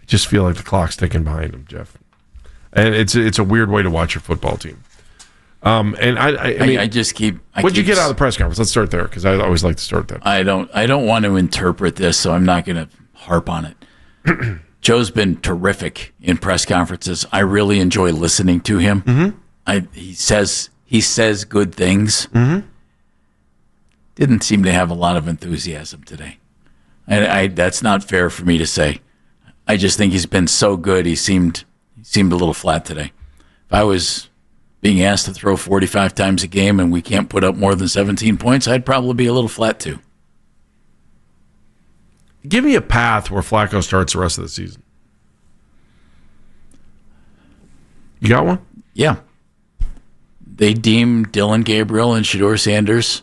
just feel like the clock's ticking behind him, Jeff. And it's a weird way to watch your football team. And I mean, what'd you get out of the press conference? Let's start there because I always like to start that. I don't want to interpret this, so I'm not going to harp on it. Joe's been terrific in press conferences. I really enjoy listening to him. Mm-hmm. He says good things. Mm-hmm. Didn't seem to have a lot of enthusiasm today. And that's not fair for me to say. I just think he's been so good. He seemed a little flat today. If I was being asked to throw 45 times a game and we can't put up more than 17 points, I'd probably be a little flat too. Give me a path where Flacco starts the rest of the season. You got one? Yeah. They deem Dillon Gabriel and Shedeur Sanders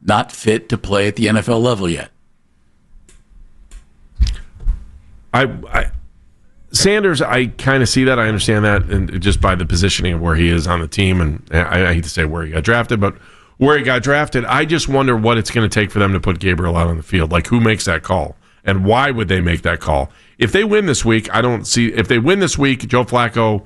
not fit to play at the NFL level yet. Sanders, I kind of see that. I understand that, and just by the positioning of where he is on the team, and I hate to say where he got drafted, but where he got drafted, I just wonder what it's going to take for them to put Gabriel out on the field. Like, who makes that call, and why would they make that call? If they win this week, if they win this week, Joe Flacco,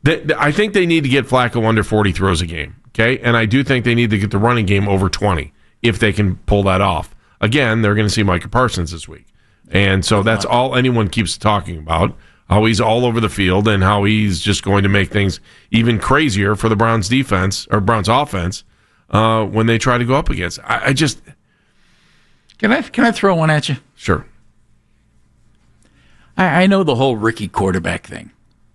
I think they need to get Flacco under 40 throws a game, okay? And I do think they need to get the running game over 20 if they can pull that off. Again, they're going to see Micah Parsons this week. And so that's all anyone keeps talking about, how he's all over the field and how he's just going to make things even crazier for the Browns defense or Browns offense when they try to go up against. I just... Can I throw one at you? Sure. I know the whole rookie quarterback thing.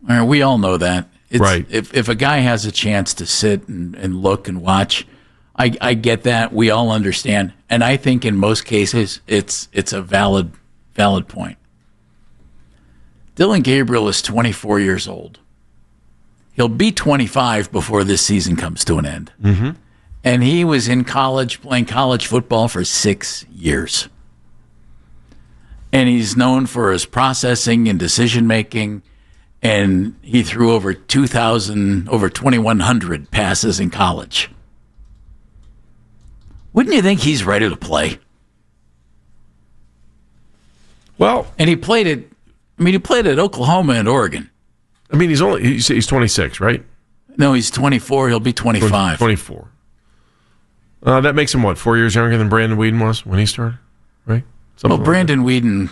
We all know that. Right. If a guy has a chance to sit and look and watch, I get that. We all understand. And I think in most cases it's a valid point. Dillon Gabriel is 24 years old. He'll be 25 before this season comes to an end. Mm-hmm. And he was in college playing college football for 6 years. And he's known for his processing and decision-making. And he threw over 2,100 passes in college. Wouldn't you think he's ready to play? Well, and he played at Oklahoma and Oregon. I mean, he's 26, right? No, he's 24. He'll be 25. 24. That makes him, 4 years younger than Brandon Weeden was when he started, right? Something Brandon Weeden,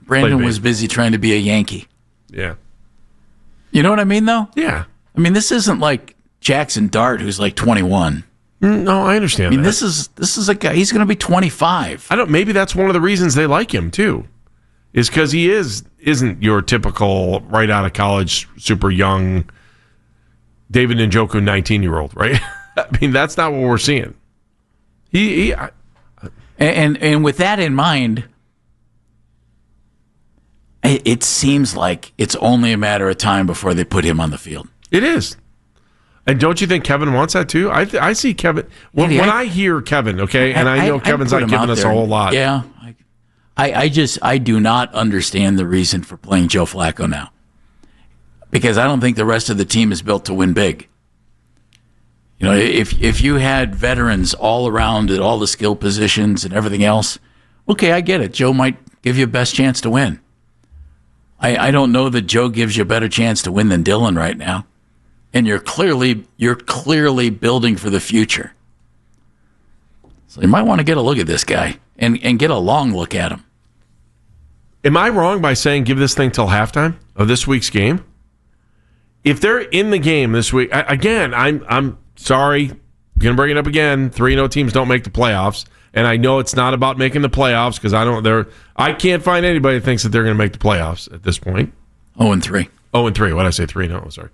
Brandon was busy trying to be a Yankee. Yeah. You know what I mean, though? Yeah. I mean, this isn't like Jackson Dart, who's like 21. No, I understand. I mean, this is a guy. He's going to be 25. Maybe that's one of the reasons they like him too, is because he isn't your typical right out of college, super young David Njoku 19-year-old, right? I mean, that's not what we're seeing. And with that in mind, it seems like it's only a matter of time before they put him on the field. It is. And don't you think Kevin wants that too? I see Kevin. When I hear Kevin, okay, and I know Kevin's not giving us a whole lot. Yeah. I do not understand the reason for playing Joe Flacco now. Because I don't think the rest of the team is built to win big. If you had veterans all around at all the skill positions and everything else, okay, I get it. Joe might give you a best chance to win. I don't know that Joe gives you a better chance to win than Dillon right now. And you're clearly building for the future. So you might want to get a look at this guy and get a long look at him. Am I wrong by saying give this thing till halftime of this week's game? If they're in the game this week, again, I'm sorry, I'm going to bring it up again. 3-0 teams don't make the playoffs, and I know it's not about making the playoffs because I can't find anybody that thinks that they're going to make the playoffs at this point. 0-3. 0-3. What did I say? 3-0. Sorry.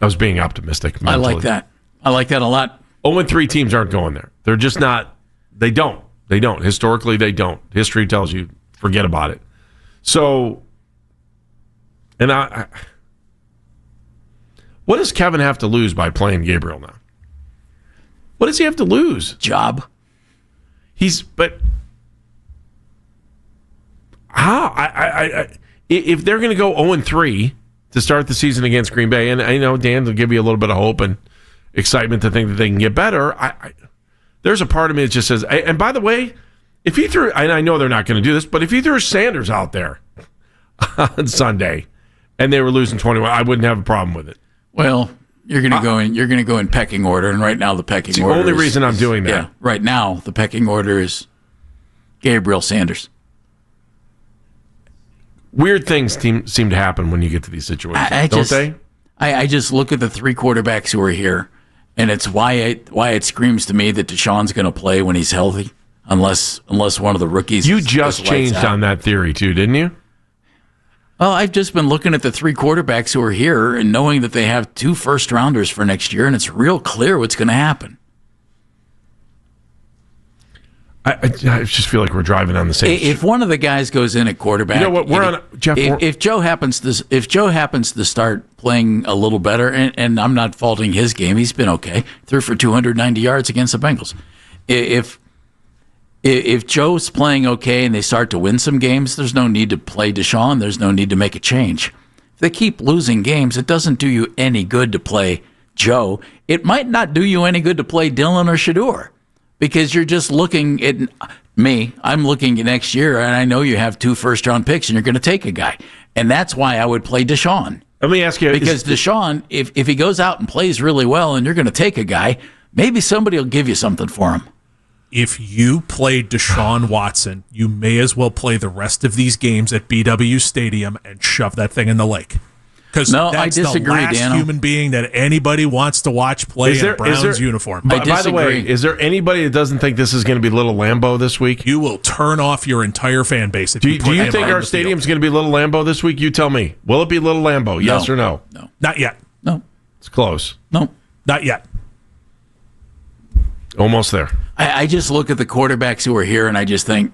I was being optimistic. Mentally. I like that. I like that a lot. 0-3 teams aren't going there. They're just not. They don't. They don't. Historically, they don't. History tells you, forget about it. So, and what does Kevin have to lose by playing Gabriel now? What does he have to lose? Job. But how? If they're going to go 0-3 to start the season against Green Bay, and I know Dan will give you a little bit of hope and excitement to think that they can get better. There's a part of me that just says, and by the way, if he threw, and I know they're not going to do this, but if he threw Sanders out there on Sunday and they were losing 21, I wouldn't have a problem with it. Well, you're going to go in. You're going to go in pecking order, and right now the pecking order. The only is, reason I'm doing that. Yeah, right now the pecking order is Gabriel, Sanders. Weird things seem to happen when you get to these situations, don't they? I just look at the three quarterbacks who are here, and it's why it screams to me that Deshaun's going to play when he's healthy, unless one of the rookies. You just changed on that theory too, didn't you? Well, I've just been looking at the three quarterbacks who are here and knowing that they have 2 first-rounders for next year, and it's real clear what's going to happen. I just feel like we're driving on the same. If one of the guys goes in at quarterback, you know what? We're on Jeff. If Joe happens to start playing a little better, and I'm not faulting his game, he's been okay. Threw for 290 yards against the Bengals. If Joe's playing okay and they start to win some games, there's no need to play Deshaun. There's no need to make a change. If they keep losing games, it doesn't do you any good to play Joe. It might not do you any good to play Dillon or Shedeur. Because you're just looking at me. I'm looking at next year, and I know you have 2 first-round picks, and you're going to take a guy. And that's why I would play Deshaun. Let me ask you. Because Deshaun, if he goes out and plays really well and you're going to take a guy, maybe somebody will give you something for him. If you play Deshaun Watson, you may as well play the rest of these games at BW Stadium and shove that thing in the lake. Because that's the last human being that anybody wants to watch play in a Browns uniform. By the way, is there anybody that doesn't think this is going to be Little Lambeau this week? You will turn off your entire fan base. Do you think our stadium's going to be Little Lambeau this week? You tell me. Will it be Little Lambeau? Yes or no? No. Not yet. No. It's close. No. Not yet. Almost there. I just look at the quarterbacks who are here, and I just think,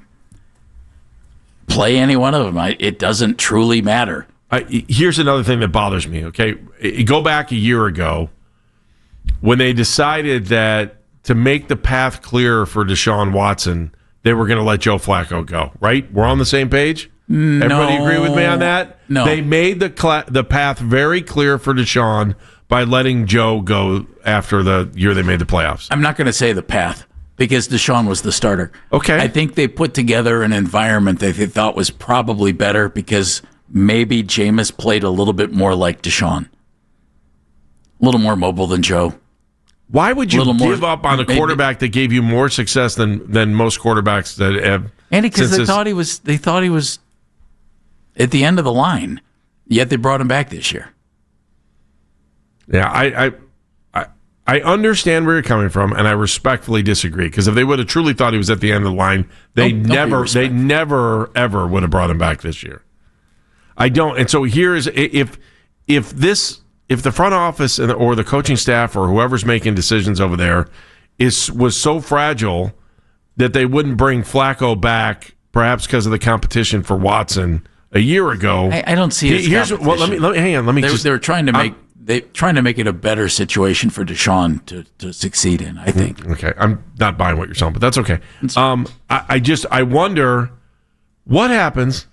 play any one of them. It doesn't truly matter. Here's another thing that bothers me, okay? Go back a year ago when they decided that to make the path clearer for Deshaun Watson, they were going to let Joe Flacco go, right? We're on the same page? Everybody agree with me on that? No. They made the path very clear for Deshaun by letting Joe go after the year they made the playoffs. I'm not going to say the path because Deshaun was the starter. Okay. I think they put together an environment that they thought was probably better because maybe Jameis played a little bit more like Deshaun. A little more mobile than Joe. Why would you give up on a quarterback that gave you more success than most quarterbacks that have? Andy, because they thought he was at the end of the line, yet they brought him back this year. Yeah, I understand where you're coming from, and I respectfully disagree. Because if they would have truly thought he was at the end of the line, they never ever would have brought him back this year. I don't, and so here's if the front office or the coaching staff or whoever's making decisions over there was so fragile that they wouldn't bring Flacco back, perhaps because of the competition for Watson a year ago. I don't see it. Let me hang on. They were trying to make it a better situation for Deshaun to succeed in. I think. Okay, I'm not buying what you're saying, but that's okay. I wonder what happens.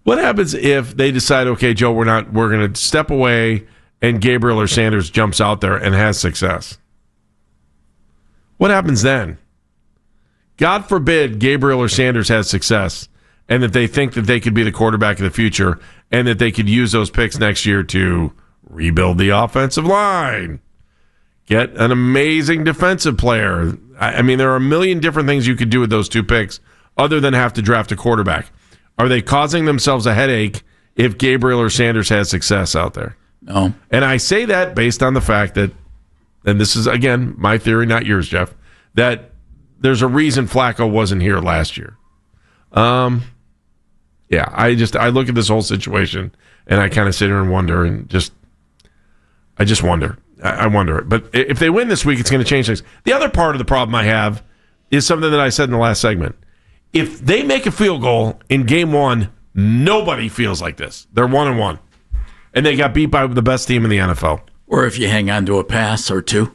What happens if they decide, okay, Joe, we're going to step away, and Gabriel or Sanders jumps out there and has success? What happens then? God forbid Gabriel or Sanders has success, and that they think that they could be the quarterback of the future, and that they could use those picks next year to rebuild the offensive line, get an amazing defensive player. I mean, there are a million different things you could do with those 2 picks other than have to draft a quarterback. Are they causing themselves a headache if Gabriel or Sanders has success out there? No. And I say that based on the fact that, and this is, again, my theory, not yours, Jeff, that there's a reason Flacco wasn't here last year. I look at this whole situation, and I kind of sit here and wonder, I just wonder. I wonder it. But if they win this week, it's going to change things. The other part of the problem I have is something that I said in the last segment. If they make a field goal in game 1, nobody feels like this. They're 1-1. And they got beat by the best team in the NFL. Or if you hang on to a pass or 2.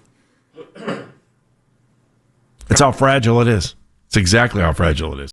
It's how fragile it is. It's exactly how fragile it is.